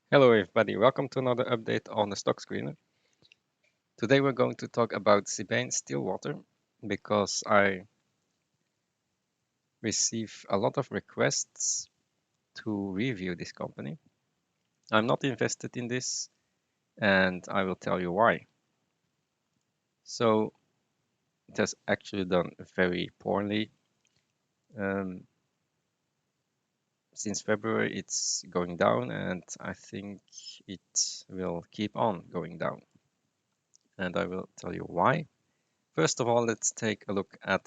Hello everybody, welcome to another update on the stock screener. Today we're going to talk about Sibanye Stillwater because I receive a lot of requests to review this company. I'm not invested in this and I will tell you why. So it has actually done very poorly. Since February it's going down and I think it will keep on going down. And I will tell you why. First of all, let's take a look at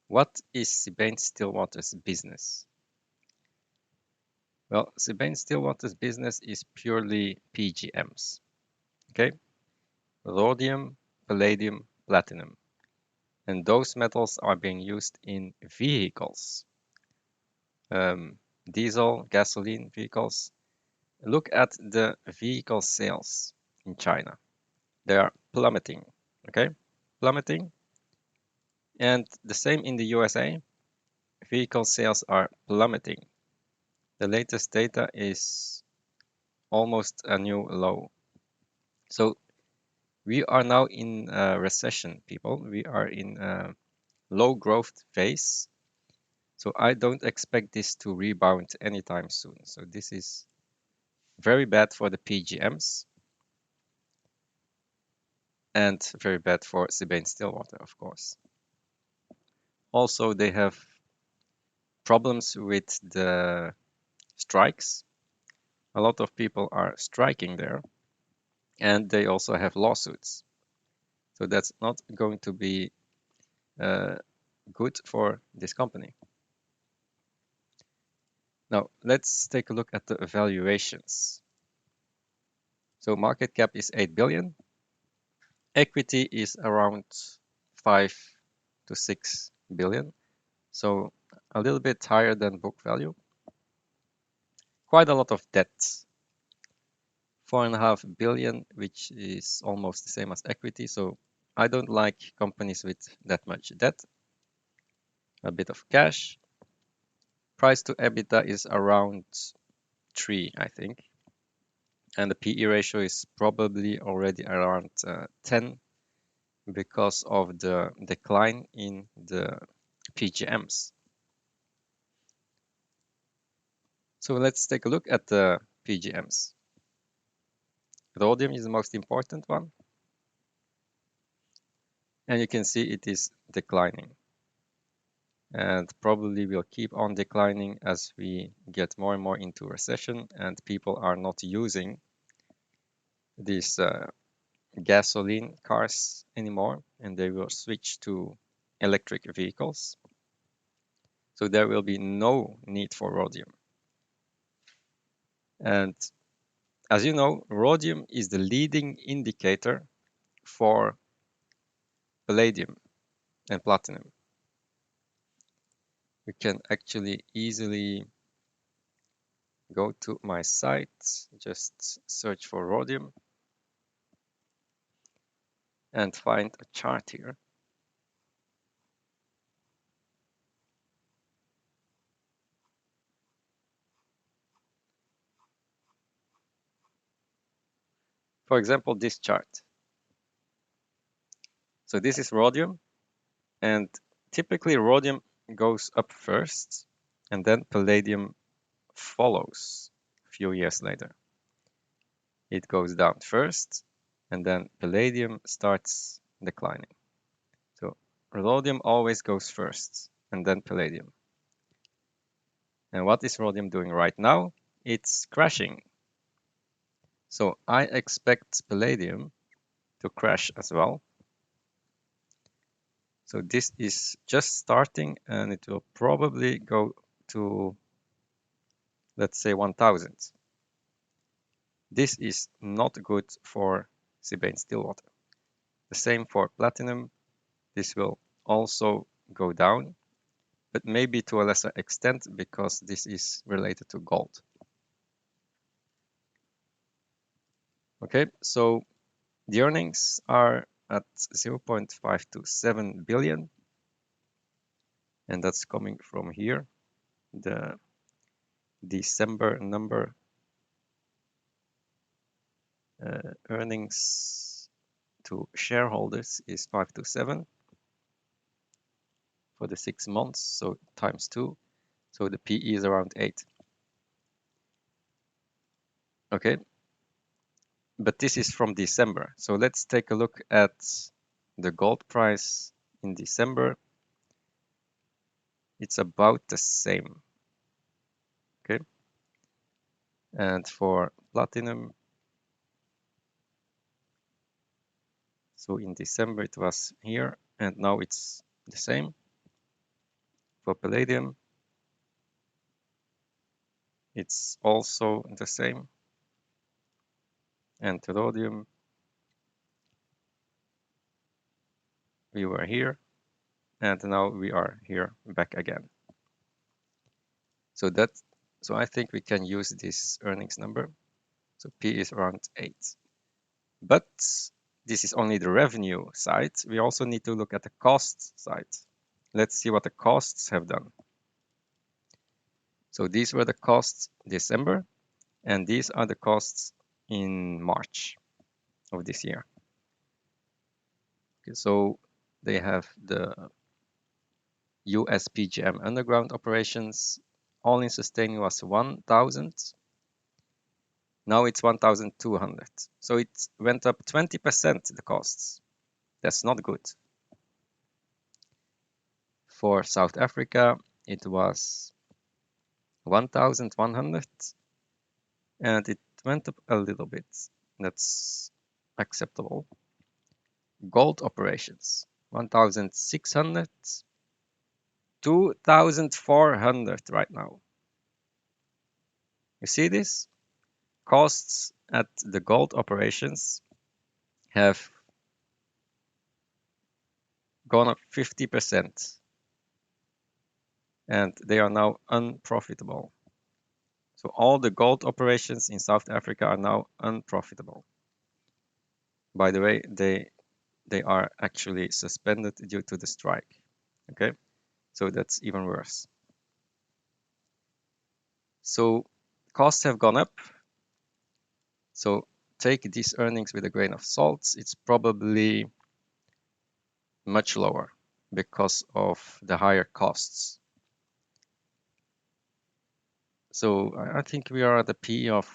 what is Sibanye Stillwater's business? Well, Sibanye Stillwater's business is purely PGMs. Okay, rhodium, palladium, platinum, and those metals are being used in vehicles, diesel, gasoline vehicles. Look at the vehicle sales in China; they are plummeting. Okay, plummeting, and the same in the USA. Vehicle sales are plummeting. The latest data is almost a new low. So we are now in a recession, people. We are in a low growth phase. So I don't expect this to rebound anytime soon. So this is very bad for the PGMs and very bad for Sibanye Stillwater, of course. Also, they have problems with the strikes. A lot of people are striking there, and they also have lawsuits. So that's not going to be good for this company. Now, let's take a look at the valuations. So market cap is 8 billion. Equity is around 5 to 6 billion. So a little bit higher than book value. Quite a lot of debt. 4.5 billion, which is almost the same as equity. So I don't like companies with that much debt. A bit of cash. Price to EBITDA is around 3, I think. And the PE ratio is probably already around 10 because of the decline in the PGMs. So let's take a look at the PGMs. Rhodium is the most important one. And you can see it is declining. And probably will keep on declining as we get more and more into recession and people are not using these gasoline cars anymore and they will switch to electric vehicles. So there will be no need for rhodium. And as you know, rhodium is the leading indicator for palladium and platinum. We can actually easily go to my site, just search for rhodium and find a chart here. For example, this chart. So this is rhodium, and typically rhodium goes up first and then palladium follows a few years later. It goes down first and then palladium starts declining. So rhodium always goes first and then palladium. And what is rhodium doing right now? It's crashing. So I expect palladium to crash as well. So this is just starting and it will probably go to, let's say, 1000. This is not good for Sibanye Stillwater. The same for platinum. This will also go down, but maybe to a lesser extent because this is related to gold. Okay, so the earnings are at 0.527 billion, and that's coming from here, the December number. earnings to shareholders is 527 for the 6 months, so times 2. So the PE is around 8. Okay, but this is from December. So let's take a look at the gold price in December. It's about the same. Okay, and for platinum, so in December it was here, and now it's the same. For palladium, it's also the same. And rhodium, we were here, and now we are here back again. So I think we can use this earnings number. So P is around 8. But this is only the revenue side. We also need to look at the cost side. Let's see what the costs have done. So these were the costs December, and these are the costs in March of this year. Okay, so they have the US PGM underground operations. All-in sustaining was 1,000. Now it's 1,200. So it went up 20% the costs. That's not good. For South Africa, it was 1,100, and it went up a little bit. That's acceptable. Gold operations, 1,600, 2,400 right now. You see this? Costs at the gold operations have gone up 50%, and they are now unprofitable. So all the gold operations in South Africa are now unprofitable. By the way, they are actually suspended due to the strike. Okay, so that's even worse. So costs have gone up. So take these earnings with a grain of salt. It's probably much lower because of the higher costs. So I think we are at a PE of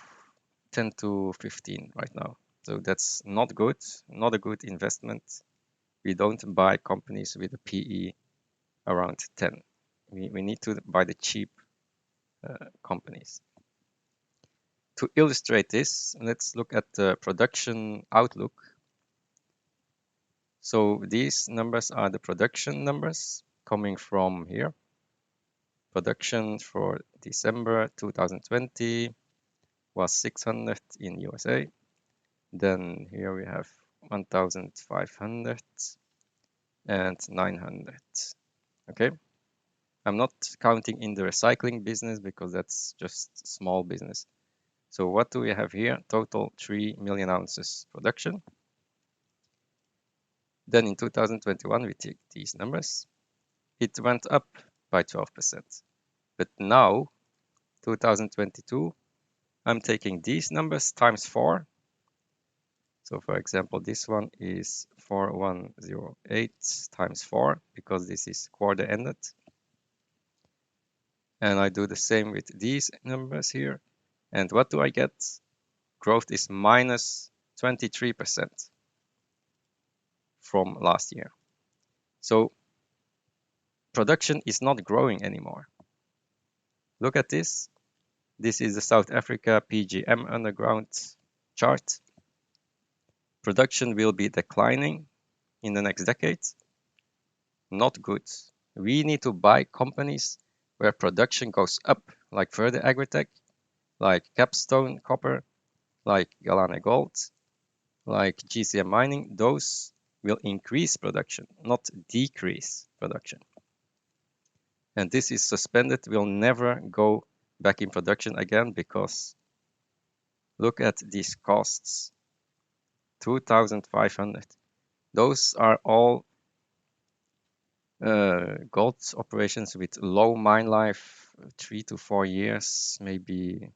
10 to 15 right now. So that's not good, not a good investment. We don't buy companies with a PE around 10. We need to buy the cheap companies. To illustrate this, let's look at the production outlook. So these numbers are the production numbers coming from here. Production for December 2020 was 600 in USA. Then here we have 1,500 and 900. Okay. I'm not counting in the recycling business because that's just small business. So what do we have here? Total 3 million ounces production. Then in 2021, we take these numbers. It went up by 12%. But now, 2022, I'm taking these numbers times 4. So for example, this one is 4108 times 4 because this is quarter ended. And I do the same with these numbers here. And what do I get? Growth is minus 23% from last year. So production is not growing anymore. Look at this. This is the South Africa PGM underground chart. Production will be declining in the next decade. Not good. We need to buy companies where production goes up, like Further Agritech, like Capstone Copper, like Galane Gold, like GCM Mining. Those will increase production, not decrease production. And this is suspended, will never go back in production again because look at these costs, 2,500. Those are all gold operations with low mine life, 3 to 4 years, maybe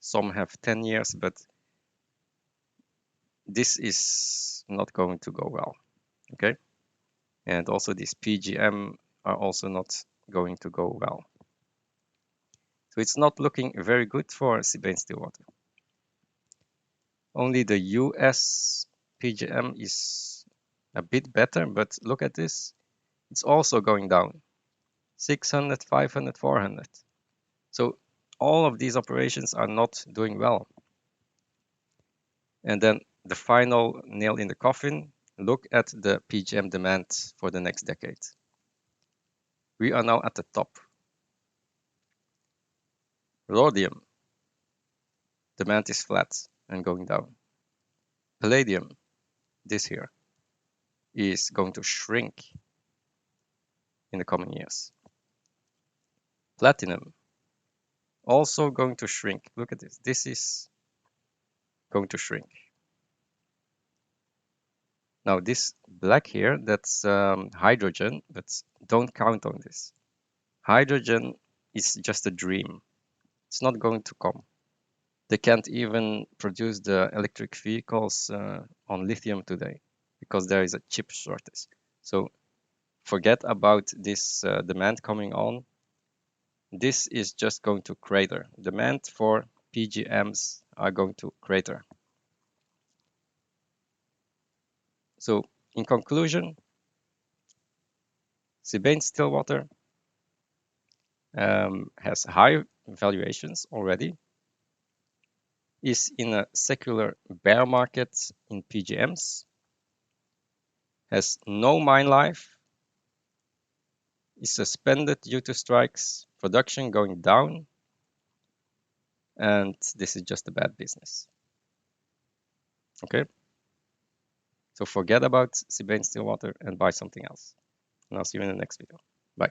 some have 10 years, but this is not going to go well, okay? And also these PGM are also not going to go well. So it's not looking very good for Sibanye Stillwater. Only the US PGM is a bit better, but look at this. It's also going down. 600, 500, 400. So all of these operations are not doing well. And then the final nail in the coffin, look at the PGM demand for the next decade. We are now at the top. Rhodium, demand is flat and going down. Palladium, this here, is going to shrink in the coming years. Platinum, also going to shrink. Look at this. This is going to shrink. Now this black here, that's hydrogen, but don't count on this. Hydrogen is just a dream. It's not going to come. They can't even produce the electric vehicles on lithium today because there is a chip shortage. So forget about this demand coming on. This is just going to crater. Demand for PGMs are going to crater. So in conclusion, Sibanye Stillwater has high valuations already, is in a secular bear market in PGMs, has no mine life, is suspended due to strikes, production going down, and this is just a bad business. Okay? So forget about Sibanye Stillwater and buy something else. And I'll see you in the next video. Bye.